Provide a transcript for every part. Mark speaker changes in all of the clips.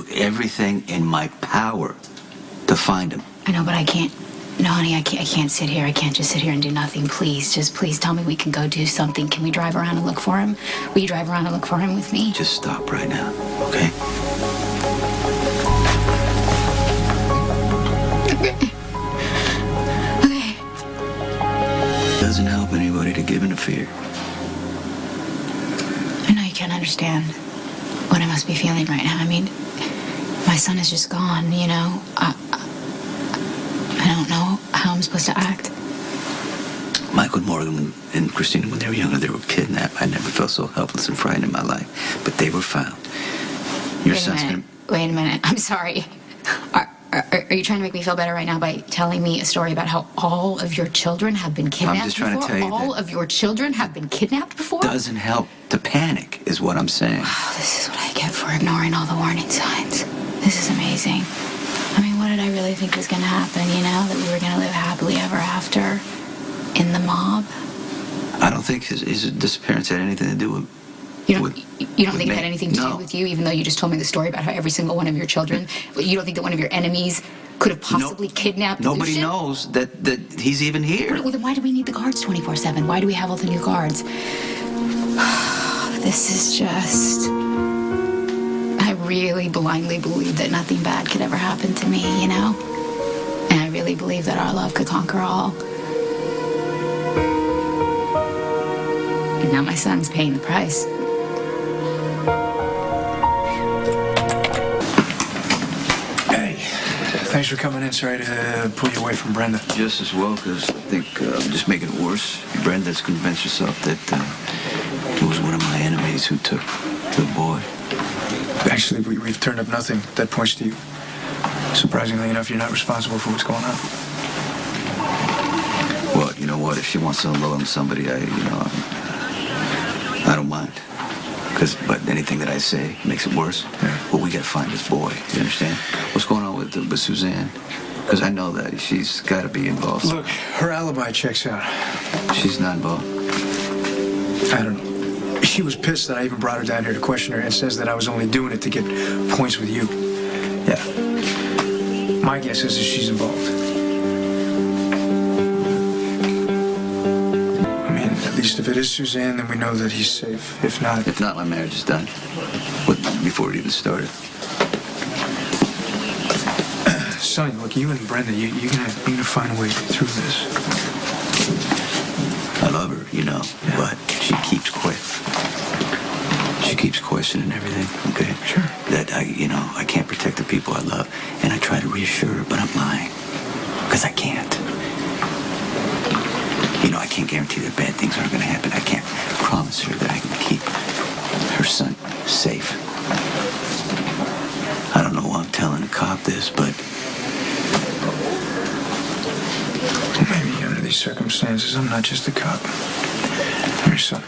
Speaker 1: do everything in my power to find him.
Speaker 2: I know, but I can't. No, honey, I can't sit here. I can't just sit here and do nothing. Please, just please tell me we can go do something. Can we drive around and look for him? Will you drive around and look for him with me?
Speaker 1: Just stop right now, okay?
Speaker 2: Okay.
Speaker 1: Doesn't help anybody to give in to fear.
Speaker 2: I know you can't understand what I must be feeling right now. I mean, my son is just gone, you know. I don't know how I'm supposed to act.
Speaker 1: Michael, Morgan, and Christina, when they were younger, they were kidnapped. I never felt so helpless and frightened in my life. But they were found. Your son's gonna...
Speaker 2: Wait a minute. I'm sorry. Are you trying to make me feel better right now by telling me a story about how all of your children have been kidnapped before?
Speaker 1: I'm just trying to tell you
Speaker 2: all of your children have been kidnapped before?
Speaker 1: Doesn't help to panic, is what I'm saying.
Speaker 2: Oh, this is what I get for ignoring all the warning signs. This is amazing. I mean, what did I really think was going to happen, you know? That we were going to live happily ever after in the mob?
Speaker 1: I don't think his disappearance had anything to do with...
Speaker 2: You don't think it had anything to do with you, even though you just told me the story about how every single one of your children... You don't think that one of your enemies could have possibly kidnapped
Speaker 1: Nobody
Speaker 2: Lucian?
Speaker 1: knows that he's even here.
Speaker 2: Well, then why do we need the guards 24/7? Why do we have all the new guards? This is just... I really blindly believe that nothing bad could ever happen to me, you know? And I really believe that our love could conquer all. And now my son's paying the price.
Speaker 3: Hey, thanks for coming in. Sorry to pull you away from Brenda.
Speaker 1: Just as well, because I think I'm just making it worse. Brenda's convinced herself that it was one of my enemies who took the boy.
Speaker 3: Actually, we've turned up nothing that points to you. Surprisingly enough, you're not responsible for what's going on.
Speaker 1: Well, you know what? If she wants to unload on somebody, I don't mind. But anything that I say makes it worse.
Speaker 3: Yeah.
Speaker 1: Well, we gotta find this boy. You understand? What's going on with Suzanne? Because I know that she's got to be involved.
Speaker 3: Look, her alibi checks out.
Speaker 1: She's not involved.
Speaker 3: I don't know. She was pissed that I even brought her down here to question her and says that I was only doing it to get points with you. Yeah. My guess is that she's involved. I mean, at least if it is Suzanne, then we know that he's safe. If not,
Speaker 1: my marriage is done. Before it even started.
Speaker 3: Sonny, look, you and Brenda, you're gonna find a way through this.
Speaker 1: I love her, you know, but she keeps questioning everything, okay?
Speaker 3: Sure.
Speaker 1: That I can't protect the people I love, and I try to reassure her, but I'm lying, because I can't. You know, I can't guarantee that bad things aren't going to happen. I can't promise her that I can keep her son safe. I don't know why I'm telling a cop this, but...
Speaker 3: Maybe under these circumstances, I'm not just a cop. I'm your son.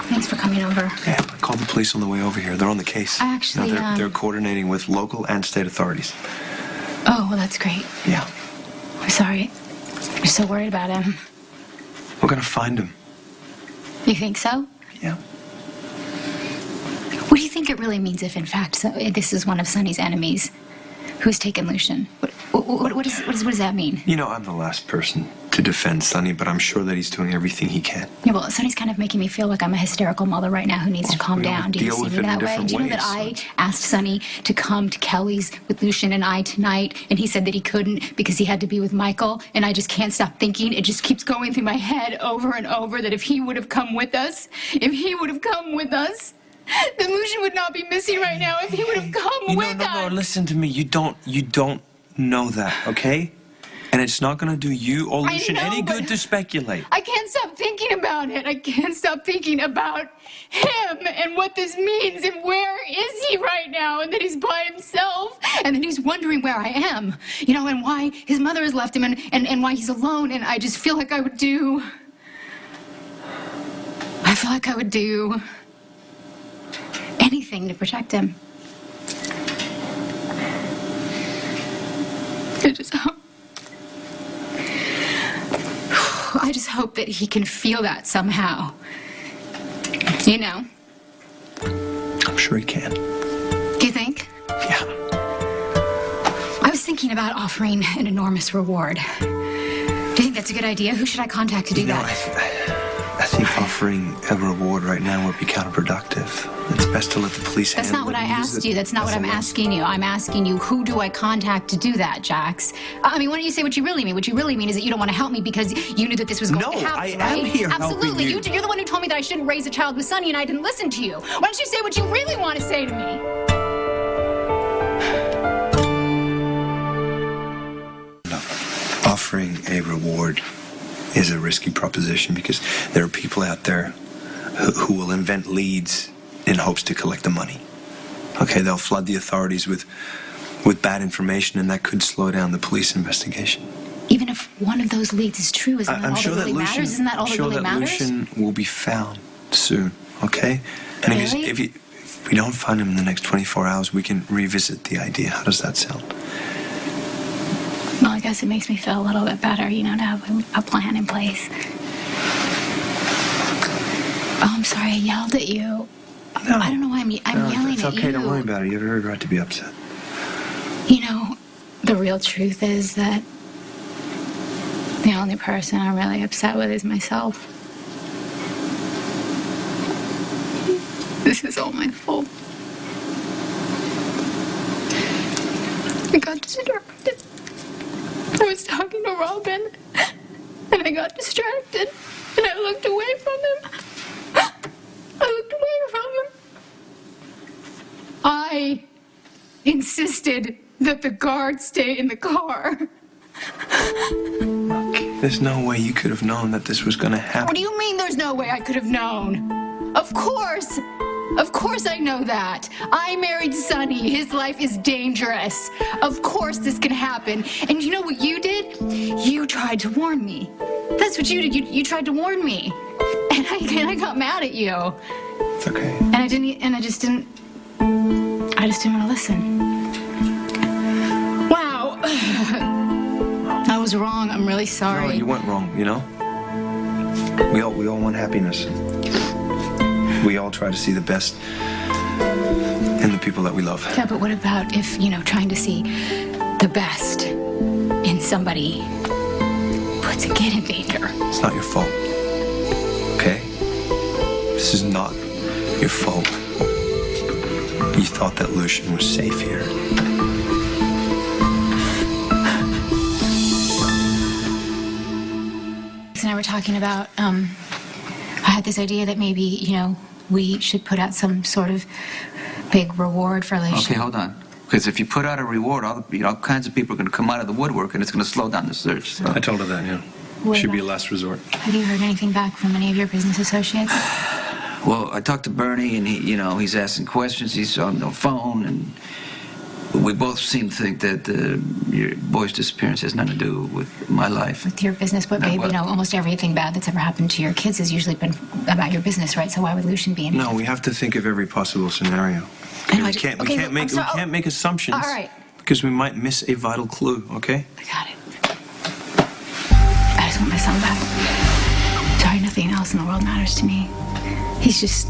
Speaker 2: Thanks for coming over.
Speaker 4: Yeah, I called the police on the way over here. They're on the case.
Speaker 2: I actually,
Speaker 4: they're coordinating with local and state authorities.
Speaker 2: Oh, well, that's great.
Speaker 4: Yeah.
Speaker 2: I'm sorry. You're so worried about him.
Speaker 4: We're gonna find him.
Speaker 2: You think so?
Speaker 4: Yeah.
Speaker 2: What do you think it really means if, in fact, this is one of Sonny's enemies who's taken Lucian? What does that mean?
Speaker 4: You know, I'm the last person to defend Sonny, but I'm sure that he's doing everything he can.
Speaker 2: Yeah, well, Sonny's kind of making me feel like I'm a hysterical mother right now who needs to calm down. Do you see me that way? Do you know that I asked Sonny to come to Kelly's with Lucian and I tonight, and he said that he couldn't because he had to be with Michael, and I just can't stop thinking. It just keeps going through my head over and over that if he would have come with us, then Lucian would not be missing right now if he would have come with us.
Speaker 4: No, listen to me. You don't know that, okay? And it's not going to do you or Lucian any good to speculate.
Speaker 2: I can't stop thinking about it. I can't stop thinking about him and what this means and where is he right now and that he's by himself and that he's wondering where I am, you know, and why his mother has left him and why he's alone, and I just feel like I would do anything to protect him. I just hope that he can feel that somehow. You know?
Speaker 4: sure he can.
Speaker 2: Do you think?
Speaker 4: Yeah.
Speaker 2: I was thinking about offering an enormous reward. Do you think that's a good idea? Who should I contact to do that?
Speaker 4: I think offering a reward right now would be counterproductive. It's best to let the police handle it.
Speaker 2: That's not what I asked you. That's not what I'm asking you. I'm asking you, who do I contact to do that, Jax? I mean, why don't you say what you really mean? What you really mean is that you don't want to help me because you knew that this was going to happen,
Speaker 4: No, I am here
Speaker 2: Absolutely.
Speaker 4: helping you.
Speaker 2: You're the one who told me that I shouldn't raise a child with Sonny, and I didn't listen to you. Why don't you say what you really want to say to me?
Speaker 4: No. Offering a reward is a risky proposition because there are people out there who will invent leads in hopes to collect the money. Okay, they'll flood the authorities with bad information, and that could slow down the police investigation.
Speaker 2: Even if one of those leads is true, isn't that all that really matters? Isn't that all that really matters?
Speaker 4: I'm sure that Lucian will be found soon, okay? And
Speaker 2: really?
Speaker 4: if we don't find him in the next 24 hours, we can revisit the idea. How does that sound?
Speaker 2: Well, I guess it makes me feel a little bit better, you know, to have a plan in place. Oh, I'm sorry, I yelled at you.
Speaker 4: No.
Speaker 2: I don't know why I'm yelling at you.
Speaker 4: It's okay, don't worry about it. You have every right to be upset.
Speaker 2: You know, the real truth is that the only person I'm really upset with is myself. This is all my fault. I got distracted. I was talking to Robin, and I got distracted, and I looked away from him. I looked away from him. I insisted that the guard stay in the car.
Speaker 4: There's no way you could have known that this was going to happen.
Speaker 2: What do you mean there's no way I could have known? Of course! Of course I know that. I married Sonny. His life is dangerous. Of course this can happen. And you know what you did? You tried to warn me. That's what you did. You tried to warn me. And I got mad at you.
Speaker 4: It's okay.
Speaker 2: And I just didn't want to listen. Wow. I was wrong. I'm really sorry.
Speaker 4: No, you weren't wrong, you know? We all want happiness. We all try to see the best in the people that we love.
Speaker 2: Yeah, but what about if, you know, trying to see the best in somebody puts a kid in danger?
Speaker 4: It's not your fault. Okay? This is not your fault. You thought that Lucian was safe here.
Speaker 2: And I were talking about, I had this idea that maybe, you know, we should put out some sort of big reward for Lucian.
Speaker 1: Okay, hold on. Because if you put out a reward, all kinds of people are going to come out of the woodwork, and it's going to slow down the search. So.
Speaker 4: I told her that, yeah. Should be a last resort.
Speaker 2: Have you heard anything back from any of your business associates?
Speaker 1: Well, I talked to Bernie, and he's asking questions. He's on the phone, and we both seem to think that your boy's disappearance has nothing to do with my life.
Speaker 2: With your business, but babe, you know, almost everything bad that's ever happened to your kids has usually been about your business, right? So why would Lucian be in it?
Speaker 4: No, we have to think of every possible scenario. We can't make assumptions.
Speaker 2: All right.
Speaker 4: Because we might miss a vital clue, okay?
Speaker 2: I got it. I just want my son back. Sorry, nothing else in the world matters to me. He's just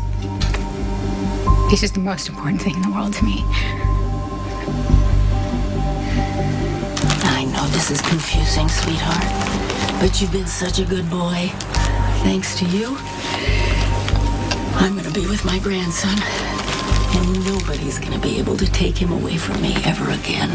Speaker 2: the most important thing in the world to me.
Speaker 5: I know this is confusing, sweetheart, but you've been such a good boy. Thanks to you, I'm gonna be with my grandson, and nobody's gonna be able to take him away from me ever again.